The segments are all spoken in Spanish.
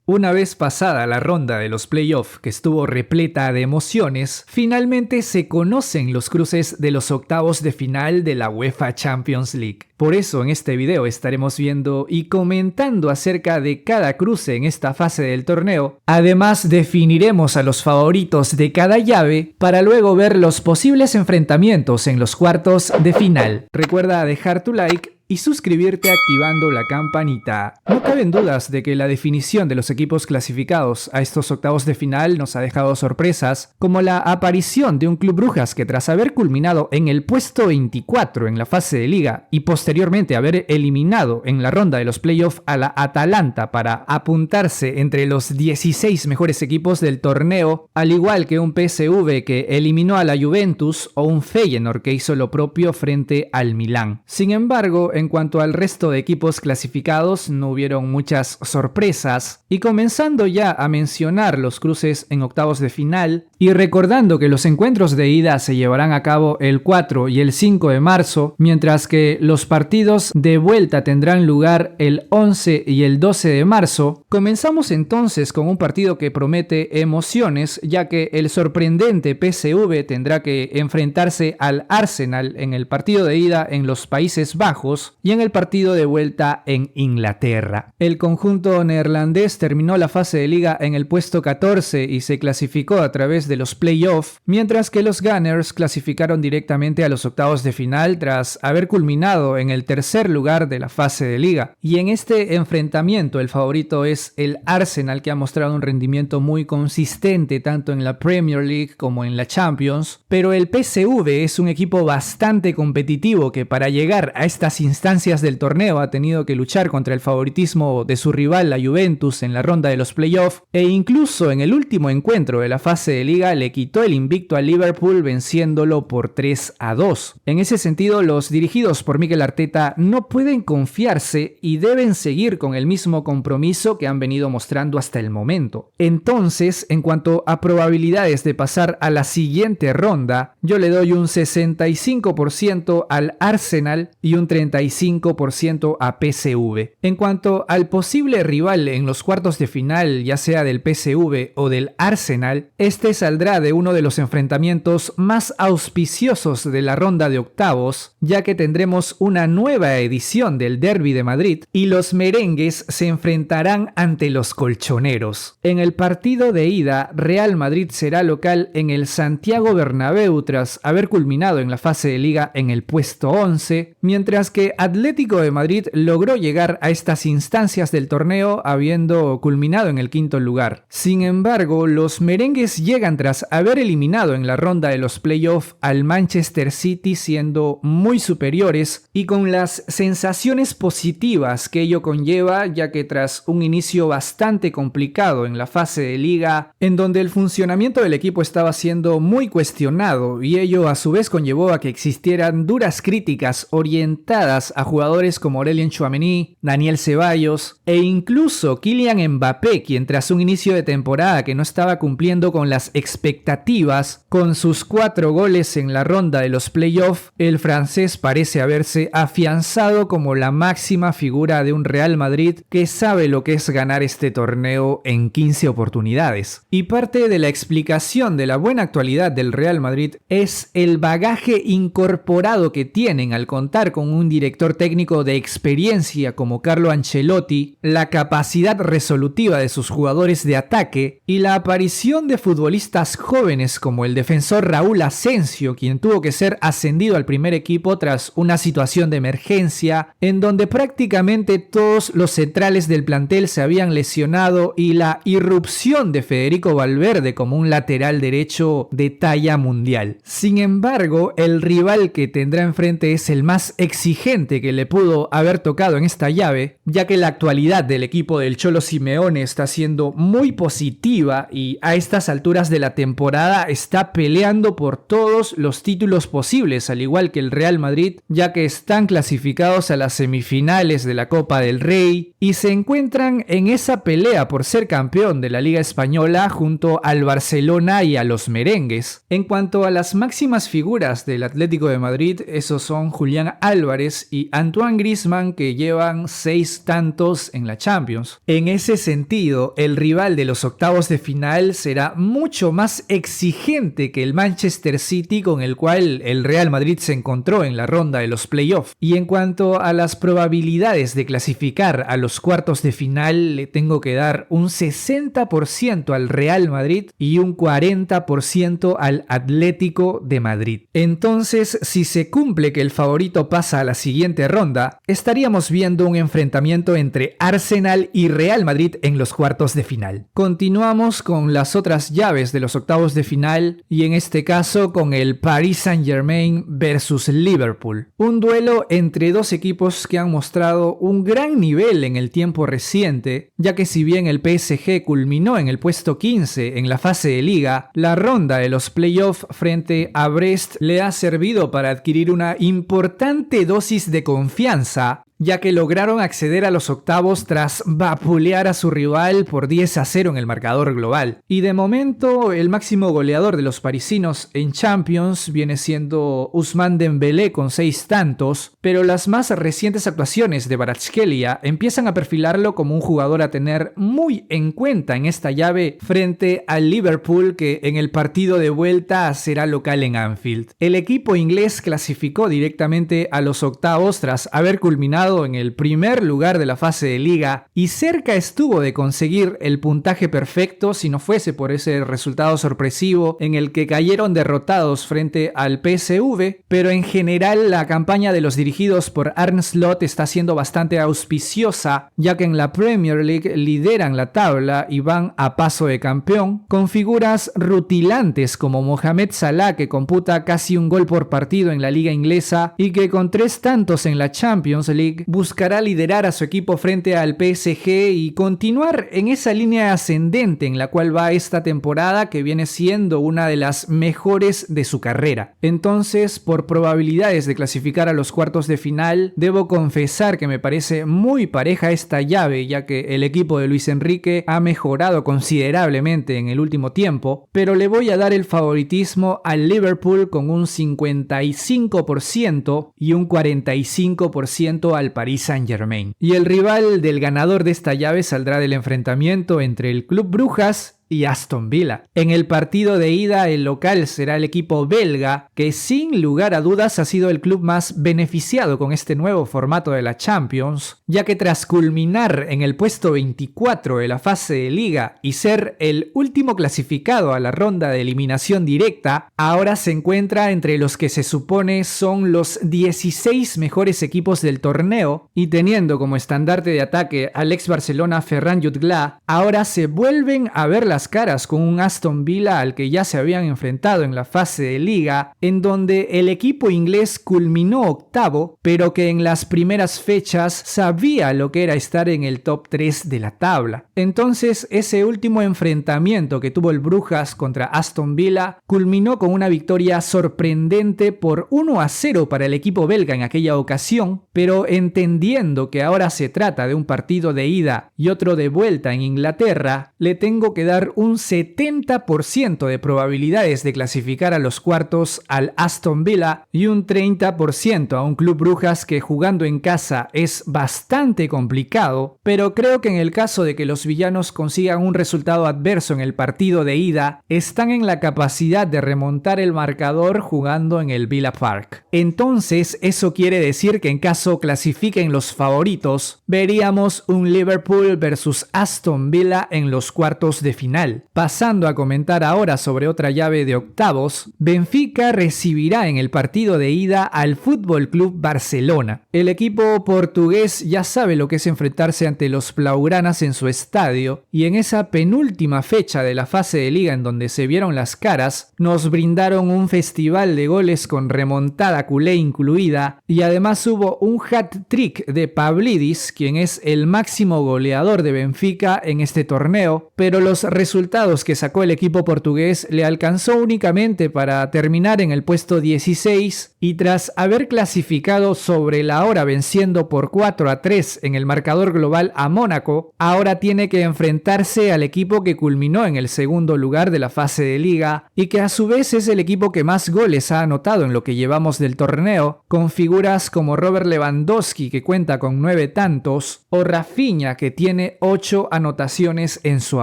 Una vez pasada la ronda de los playoffs, que estuvo repleta de emociones, finalmente se conocen los cruces de los octavos de final de la UEFA Champions League. Por eso en este video estaremos viendo y comentando acerca de cada cruce en esta fase del torneo. Además, definiremos a los favoritos de cada llave para luego ver los posibles enfrentamientos en los cuartos de final. Recuerda dejar tu like y suscribirte activando la campanita. No caben dudas de que la definición de los equipos clasificados a estos octavos de final nos ha dejado sorpresas, como la aparición de un Club Brujas que tras haber culminado en el puesto 24 en la fase de liga y posteriormente haber eliminado en la ronda de los playoffs a la Atalanta para apuntarse entre los 16 mejores equipos del torneo, al igual que un PSV que eliminó a la Juventus o un Feyenoord que hizo lo propio frente al Milán. Sin embargo, en cuanto al resto de equipos clasificados, no hubieron muchas sorpresas, y comenzando ya a mencionar los cruces en octavos de final, y recordando que los encuentros de ida se llevarán a cabo el 4 y el 5 de marzo, mientras que los partidos de vuelta tendrán lugar el 11 y el 12 de marzo, comenzamos entonces con un partido que promete emociones, ya que el sorprendente PSV tendrá que enfrentarse al Arsenal en el partido de ida en los Países Bajos, y en el partido de vuelta en Inglaterra. El conjunto neerlandés terminó la fase de liga en el puesto 14 y se clasificó a través de los playoffs, mientras que los Gunners clasificaron directamente a los octavos de final tras haber culminado en el tercer lugar de la fase de liga. Y en este enfrentamiento el favorito es el Arsenal, que ha mostrado un rendimiento muy consistente tanto en la Premier League como en la Champions, pero el PSV es un equipo bastante competitivo que para llegar a estas instancias del torneo ha tenido que luchar contra el favoritismo de su rival, la Juventus, en la ronda de los playoffs, e incluso en el último encuentro de la fase de liga le quitó el invicto al Liverpool venciéndolo por 3-2. En ese sentido, los dirigidos por Mikel Arteta no pueden confiarse y deben seguir con el mismo compromiso que han venido mostrando hasta el momento. Entonces, en cuanto a probabilidades de pasar a la siguiente ronda, yo le doy un 65% al Arsenal y un 35% a PSV. En cuanto al posible rival en los cuartos de final, ya sea del PSV o del Arsenal, este saldrá de uno de los enfrentamientos más auspiciosos de la ronda de octavos, ya que tendremos una nueva edición del Derby de Madrid y los merengues se enfrentarán ante los colchoneros. En el partido de ida, Real Madrid será local en el Santiago Bernabéu tras haber culminado en la fase de liga en el puesto 11, mientras que Atlético de Madrid logró llegar a estas instancias del torneo habiendo culminado en el quinto lugar. Sin embargo, los merengues llegan tras haber eliminado en la ronda de los playoffs al Manchester City siendo muy superiores y con las sensaciones positivas que ello conlleva, ya que tras un inicio bastante complicado en la fase de liga, en donde el funcionamiento del equipo estaba siendo muy cuestionado y ello a su vez conllevó a que existieran duras críticas orientadas a jugadores como Aurelien Tchouaméni, Daniel Ceballos e incluso Kylian Mbappé, quien tras un inicio de temporada que no estaba cumpliendo con las expectativas, con sus 4 goles en la ronda de los playoffs, el francés parece haberse afianzado como la máxima figura de un Real Madrid que sabe lo que es ganar este torneo en 15 oportunidades. Y parte de la explicación de la buena actualidad del Real Madrid es el bagaje incorporado que tienen al contar con un director técnico de experiencia como Carlo Ancelotti, la capacidad resolutiva de sus jugadores de ataque y la aparición de futbolistas jóvenes como el defensor Raúl Asensio, quien tuvo que ser ascendido al primer equipo tras una situación de emergencia en donde prácticamente todos los centrales del plantel se habían lesionado, y la irrupción de Federico Valverde como un lateral derecho de talla mundial. Sin embargo, el rival que tendrá enfrente es el más exigente que le pudo haber tocado en esta llave, ya que la actualidad del equipo del Cholo Simeone está siendo muy positiva y a estas alturas de la temporada está peleando por todos los títulos posibles, al igual que el Real Madrid, ya que están clasificados a las semifinales de la Copa del Rey y se encuentran en esa pelea por ser campeón de la Liga Española junto al Barcelona y a los merengues. En cuanto a las máximas figuras del Atlético de Madrid, esos son Julián Álvarez Davies y Antoine Griezmann, que llevan 6 tantos en la Champions. En ese sentido, el rival de los octavos de final será mucho más exigente que el Manchester City, con el cual el Real Madrid se encontró en la ronda de los playoffs. Y en cuanto a las probabilidades de clasificar a los cuartos de final, le tengo que dar un 60% al Real Madrid y un 40% al Atlético de Madrid. Entonces, si se cumple que el favorito pasa a la siguiente ronda, estaríamos viendo un enfrentamiento entre Arsenal y Real Madrid en los cuartos de final. Continuamos con las otras llaves de los octavos de final y en este caso con el Paris Saint-Germain versus Liverpool. Un duelo entre dos equipos que han mostrado un gran nivel en el tiempo reciente, ya que si bien el PSG culminó en el puesto 15 en la fase de liga, la ronda de los playoffs frente a Brest le ha servido para adquirir una importante dosis de confianza, ya que lograron acceder a los octavos tras vapulear a su rival por 10-0 en el marcador global. Y de momento, el máximo goleador de los parisinos en Champions viene siendo Ousmane Dembélé con 6 tantos, pero las más recientes actuaciones de Kvaratskhelia empiezan a perfilarlo como un jugador a tener muy en cuenta en esta llave frente al Liverpool, que en el partido de vuelta será local en Anfield. El equipo inglés clasificó directamente a los octavos tras haber culminado en el primer lugar de la fase de liga y cerca estuvo de conseguir el puntaje perfecto si no fuese por ese resultado sorpresivo en el que cayeron derrotados frente al PSV, pero en general la campaña de los dirigidos por Arne Slot está siendo bastante auspiciosa, ya que en la Premier League lideran la tabla y van a paso de campeón, con figuras rutilantes como Mohamed Salah, que computa casi un gol por partido en la liga inglesa y que con 3 tantos en la Champions League buscará liderar a su equipo frente al PSG y continuar en esa línea ascendente en la cual va esta temporada, que viene siendo una de las mejores de su carrera. Entonces, por probabilidades de clasificar a los cuartos de final, debo confesar que me parece muy pareja esta llave, ya que el equipo de Luis Enrique ha mejorado considerablemente en el último tiempo, pero le voy a dar el favoritismo al Liverpool con un 55% y un 45% al Paris Saint-Germain. Y el rival del ganador de esta llave saldrá del enfrentamiento entre el Club Brujas y Aston Villa. En el partido de ida, el local será el equipo belga, que sin lugar a dudas ha sido el club más beneficiado con este nuevo formato de la Champions, ya que tras culminar en el puesto 24 de la fase de liga y ser el último clasificado a la ronda de eliminación directa, ahora se encuentra entre los que se supone son los 16 mejores equipos del torneo, y teniendo como estandarte de ataque al ex Barcelona Ferran Jutgla, ahora se vuelven a ver las caras con un Aston Villa al que ya se habían enfrentado en la fase de liga, en donde el equipo inglés culminó octavo, pero que en las primeras fechas sabía lo que era estar en el top 3 de la tabla. Entonces, ese último enfrentamiento que tuvo el Brujas contra Aston Villa culminó con una victoria sorprendente por 1-0 para el equipo belga en aquella ocasión, pero entendiendo que ahora se trata de un partido de ida y otro de vuelta en Inglaterra, le tengo que dar un 70% de probabilidades de clasificar a los cuartos al Aston Villa y un 30% a un Club Brujas que jugando en casa es bastante complicado, pero creo que en el caso de que los villanos consigan un resultado adverso en el partido de ida, están en la capacidad de remontar el marcador jugando en el Villa Park. Entonces, eso quiere decir que en caso clasifiquen los favoritos, veríamos un Liverpool versus Aston Villa en los cuartos de final. Pasando a comentar ahora sobre otra llave de octavos, Benfica recibirá en el partido de ida al Fútbol Club Barcelona. El equipo portugués ya sabe lo que es enfrentarse ante los blaugranas en su estadio, y en esa penúltima fecha de la fase de liga en donde se vieron las caras, nos brindaron un festival de goles con remontada culé incluida, y además hubo un hat-trick de Pavlidis, quien es el máximo goleador de Benfica en este torneo, pero los resultados que sacó el equipo portugués le alcanzó únicamente para terminar en el puesto 16 y tras haber clasificado sobre la hora venciendo por 4-3 en el marcador global a Mónaco, ahora tiene que enfrentarse al equipo que culminó en el segundo lugar de la fase de liga y que a su vez es el equipo que más goles ha anotado en lo que llevamos del torneo, con figuras como Robert Lewandowski, que cuenta con 9 tantos, o Rafinha, que tiene 8 anotaciones en su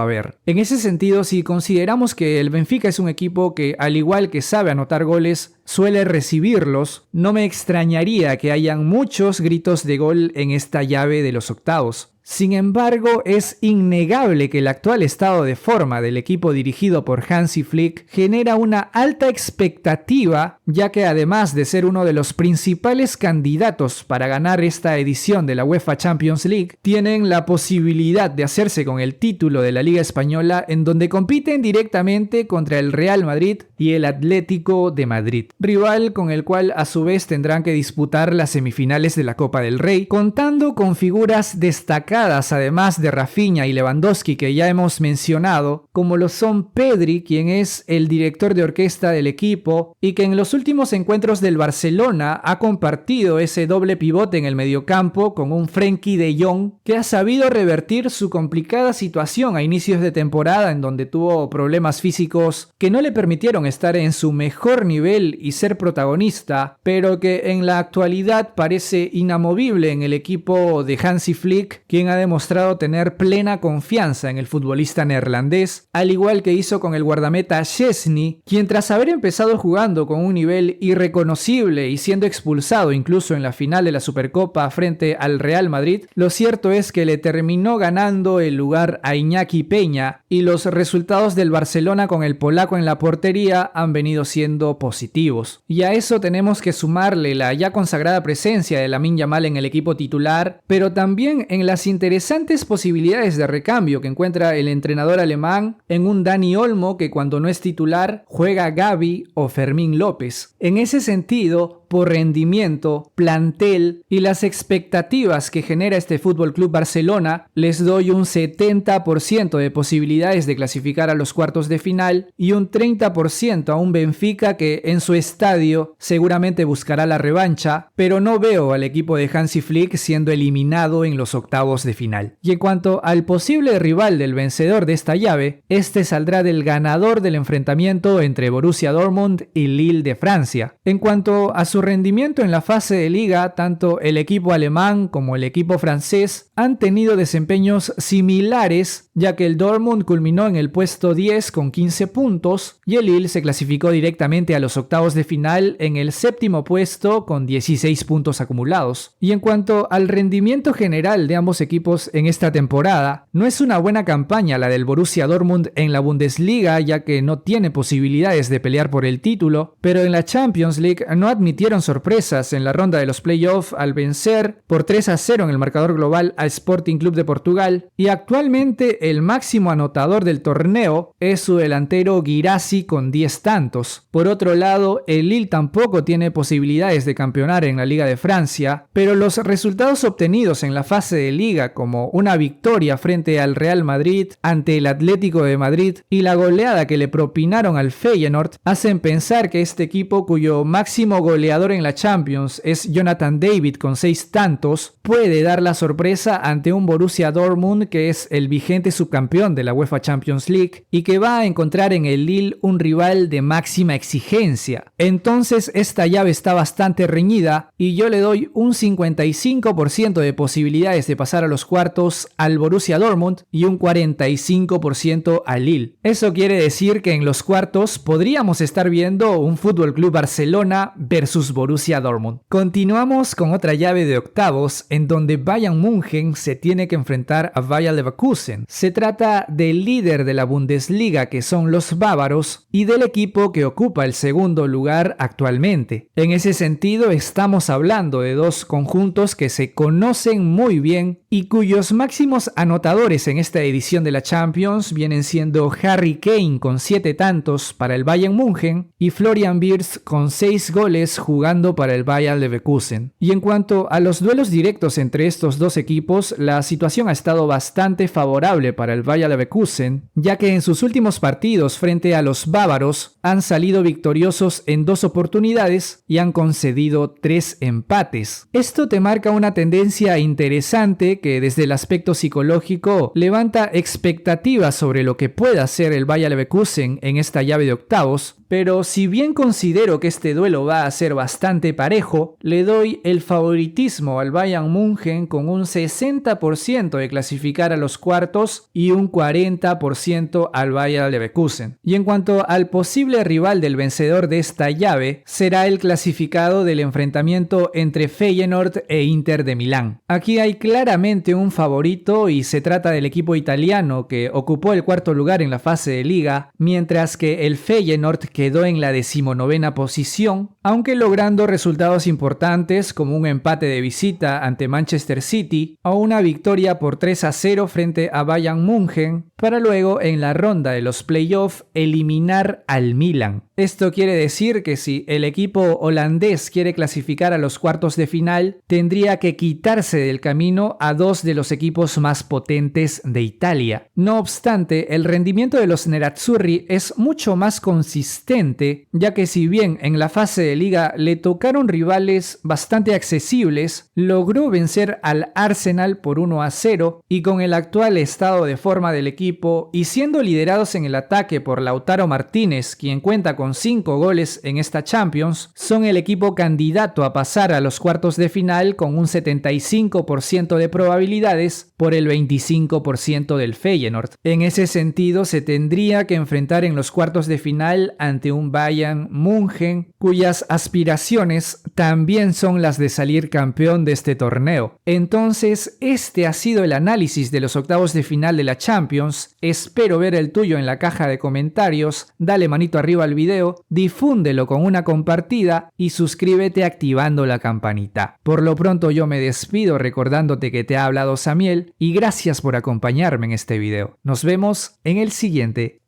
haber. En ese sentido, si consideramos que el Benfica es un equipo que, al igual que sabe anotar goles, suele recibirlos, no me extrañaría que hayan muchos gritos de gol en esta llave de los octavos. Sin embargo, es innegable que el actual estado de forma del equipo dirigido por Hansi Flick genera una alta expectativa, ya que además de ser uno de los principales candidatos para ganar esta edición de la UEFA Champions League, tienen la posibilidad de hacerse con el título de la Liga Española, en donde compiten directamente contra el Real Madrid y el Atlético de Madrid, rival con el cual a su vez tendrán que disputar las semifinales de la Copa del Rey, contando con figuras destacadas además de Rafinha y Lewandowski que ya hemos mencionado, como lo son Pedri, quien es el director de orquesta del equipo y que en los últimos encuentros del Barcelona ha compartido ese doble pivote en el mediocampo con un Frenkie de Jong que ha sabido revertir su complicada situación a inicios de temporada, en donde tuvo problemas físicos que no le permitieron estar en su mejor nivel y ser protagonista, pero que en la actualidad parece inamovible en el equipo de Hansi Flick, quien ha demostrado tener plena confianza en el futbolista neerlandés, al igual que hizo con el guardameta Szczesny, quien tras haber empezado jugando con un nivel irreconocible y siendo expulsado incluso en la final de la Supercopa frente al Real Madrid, lo cierto es que le terminó ganando el lugar a Iñaki Peña y los resultados del Barcelona con el polaco en la portería han venido siendo positivos. Y a eso tenemos que sumarle la ya consagrada presencia de Lamine Yamal en el equipo titular, pero también en las interesantes posibilidades de recambio que encuentra el entrenador alemán en un Dani Olmo que cuando no es titular juega Gavi o Fermín López. En ese sentido, por rendimiento, plantel y las expectativas que genera este FC Barcelona, les doy un 70% de posibilidades de clasificar a los cuartos de final y un 30% a un Benfica que en su estadio seguramente buscará la revancha, pero no veo al equipo de Hansi Flick siendo eliminado en los octavos de final. Y en cuanto al posible rival del vencedor de esta llave, este saldrá del ganador del enfrentamiento entre Borussia Dortmund y Lille de Francia. En cuanto a su rendimiento en la fase de liga, tanto el equipo alemán como el equipo francés han tenido desempeños similares, ya que el Dortmund culminó en el puesto 10 con 15 puntos y el Lille se clasificó directamente a los octavos de final en el séptimo puesto con 16 puntos acumulados. Y en cuanto al rendimiento general de ambos equipos en esta temporada, no es una buena campaña la del Borussia Dortmund en la Bundesliga, ya que no tiene posibilidades de pelear por el título, pero en la Champions League no admitieron sorpresas en la ronda de los playoffs al vencer por 3-0 en el marcador global a Sporting Club de Portugal, y actualmente el máximo anotador del torneo es su delantero Guirassy con 10 tantos. Por otro lado, el Lille tampoco tiene posibilidades de campeonar en la Liga de Francia, pero los resultados obtenidos en la fase de liga, como una victoria frente al Real Madrid, ante el Atlético de Madrid y la goleada que le propinaron al Feyenoord, hacen pensar que este equipo, cuyo máximo goleador en la Champions es Jonathan David con 6 tantos, puede dar la sorpresa ante un Borussia Dortmund que es el vigente subcampeón de la UEFA Champions League y que va a encontrar en el Lille un rival de máxima exigencia. Entonces esta llave está bastante reñida y yo le doy un 55% de posibilidades de pasar a los cuartos al Borussia Dortmund y un 45% al Lille. Eso quiere decir que en los cuartos podríamos estar viendo un FC Barcelona versus Borussia Dortmund. Continuamos con otra llave de octavos en donde Bayern München se tiene que enfrentar a Bayer Leverkusen. Se trata del líder de la Bundesliga, que son los bávaros, y del equipo que ocupa el segundo lugar actualmente. En ese sentido, estamos hablando de dos conjuntos que se conocen muy bien y cuyos máximos anotadores en esta edición de la Champions vienen siendo Harry Kane con 7 tantos para el Bayern München y Florian Wirtz con 6 goles jugando para el Bayer Leverkusen. Y en cuanto a los duelos directos entre estos dos equipos, la situación ha estado bastante favorable para el Bayer Leverkusen, ya que en sus últimos partidos frente a los bávaros han salido victoriosos en 2 oportunidades y han concedido 3 empates. Esto te marca una tendencia interesante que desde el aspecto psicológico levanta expectativas sobre lo que pueda hacer el Bayer Leverkusen en esta llave de octavos, pero si bien considero que este duelo va a ser bastante parejo, le doy el favoritismo al Bayern München con un 60% de clasificar a los cuartos y un 40% al Bayer Leverkusen. Y en cuanto al posible rival del vencedor de esta llave, será el clasificado del enfrentamiento entre Feyenoord e Inter de Milán. Aquí hay claramente un favorito y se trata del equipo italiano que ocupó el cuarto lugar en la fase de liga, mientras que el Feyenoord quedó en la 19ª posición, aunque logrando resultados importantes como un empate de visita ante Manchester City o una victoria por 3-0 frente a Bayern München, para luego en la ronda de los playoffs eliminar al Milan. Esto quiere decir que si el equipo holandés quiere clasificar a los cuartos de final, tendría que quitarse del camino a 2 de los equipos más potentes de Italia. No obstante, el rendimiento de los nerazzurri es mucho más consistente, ya que si bien en la fase de liga le tocaron rivales bastante accesibles, logró vencer al Arsenal por 1-0 y con el actual estado de forma del equipo y siendo liderados en el ataque por Lautaro Martínez, quien cuenta con 5 goles en esta Champions, son el equipo candidato a pasar a los cuartos de final con un 75% de probabilidades por el 25% del Feyenoord. En ese sentido, se tendría que enfrentar en los cuartos de final ante un Bayern München, cuyas aspiraciones también son las de salir campeón de este torneo. Entonces, este ha sido el análisis de los octavos de final de la Champions. Espero ver el tuyo en la caja de comentarios. Dale manito arriba al video, difúndelo con una compartida y suscríbete activando la campanita. Por lo pronto yo me despido recordándote que te ha hablado Samiel y gracias por acompañarme en este video. Nos vemos en el siguiente.